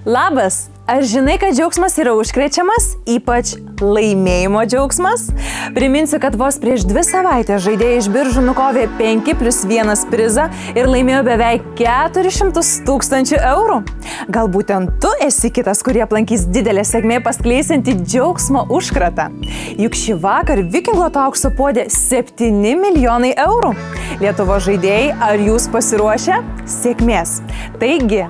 Labas! Ar žinai, kad džiaugsmas yra užkrečiamas, ypač laimėjimo džiaugsmas? Priminsiu, kad vos prieš 2 savaitės žaidėjai iš biržų nukovė 5+1 prizą ir laimėjo beveik 400 000 eurų. Gal būtent tu esi kitas, kurie aplankys didelę sėkmę paskleisinti džiaugsmo užkratą. Juk šį vakar Viking Loto aukso puode 7 milijonai eurų. Lietuvos žaidėjai, ar jūs pasiruošę? Sėkmės! Taigi,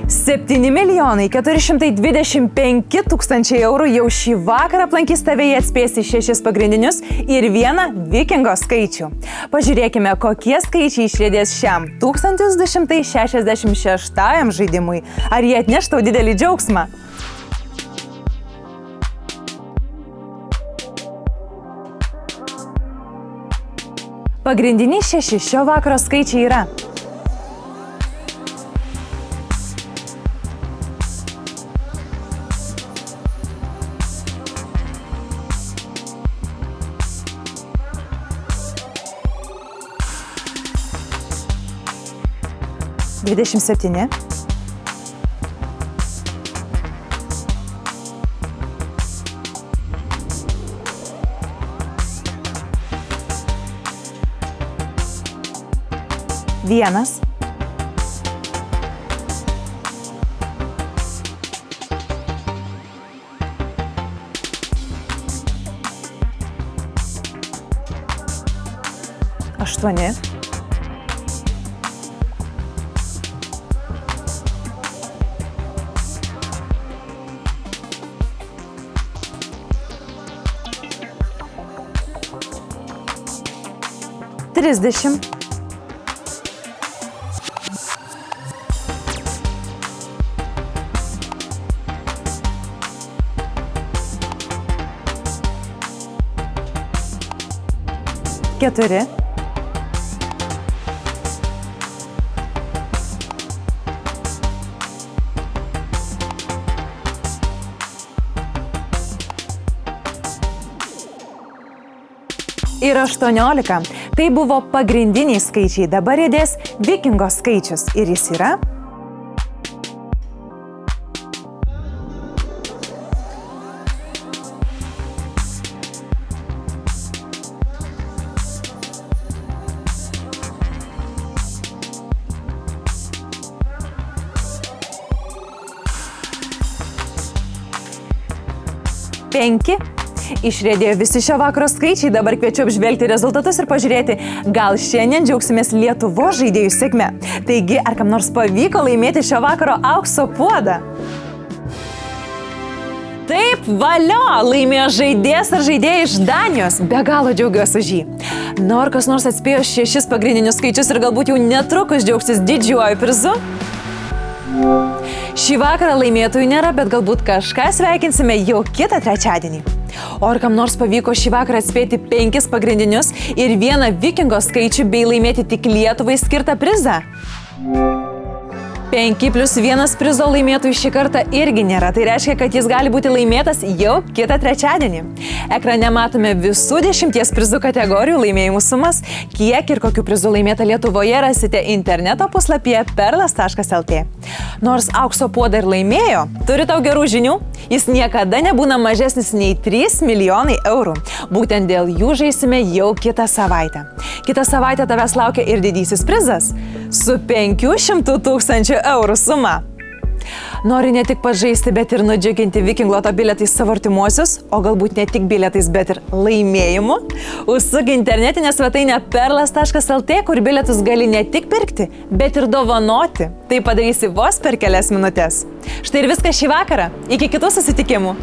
7 425 000 eurų jau šį vakarą aplankys tave, jie atspės į 6 pagrindinius ir 1 Vikingo skaičių. Pažiūrėkime, kokie skaičiai išriedės šiam 1266 žaidimui. Ar jie atneš tau didelį džiaugsmą? Pagrindiniai 6 šio vakaro skaičiai yra 27, 1, 8, 30, 4, 18. Tai buvo pagrindiniai skaičiai, dabar riedės Vikingo skaičius ir jis yra 5. Išriedėjo visi šio vakaro skaičiai, dabar kviečiu apžvelgti rezultatus ir pažiūrėti, gal šiandien džiaugsimės Lietuvos žaidėjų sėkme. Taigi, ar kam nors pavyko laimėti šio vakaro aukso puodą? Taip, valio, laimėjo žaidėjas ar žaidėjai iš Danijos. Be galo džiaugiuosi už jį. Ar kas nors atspėjo 6 pagrindinius skaičius ir galbūt jau netrukus džiaugsis didžiuoju prizu? Šį vakarą laimėtojų nėra, bet galbūt kažką sveikinsime jau kitą trečiadienį. O ar kam nors pavyko šį vakarą atspėti 5 pagrindinius ir 1 Vikingo skaičių bei laimėti tik Lietuvai skirtą prizą? 5+1 prizo laimėtojų šį kartą irgi nėra, tai reiškia, kad jis gali būti laimėtas jau kitą trečiadienį. Ekrane matome visų 10 prizų kategorijų laimėjimų sumas. Kiek ir kokių prizų laimėta Lietuvoje rasite interneto puslapyje perlas.lt. Nors aukso puodą ir laimėjo, turi tau gerų žinių, jis niekada nebūna mažesnis nei 3 milijonai eurų. Būtent dėl jų žaisime jau kitą savaitę. Kitą savaitę tavęs laukia ir didysis prizas su 500 000 eurų suma. Nori ne tik pažaisti, bet ir nudžiuginti Viking Loto bilietais savo artimuosius, o galbūt ne tik bilietais, bet ir laimėjimu? Užsuk internetinę svetainę perlas.lt, kur bilietus gali ne tik pirkti, bet ir dovanoti. Tai padarysi vos per kelias minutės. Štai ir viskas šį vakarą. Iki kitų susitikimų.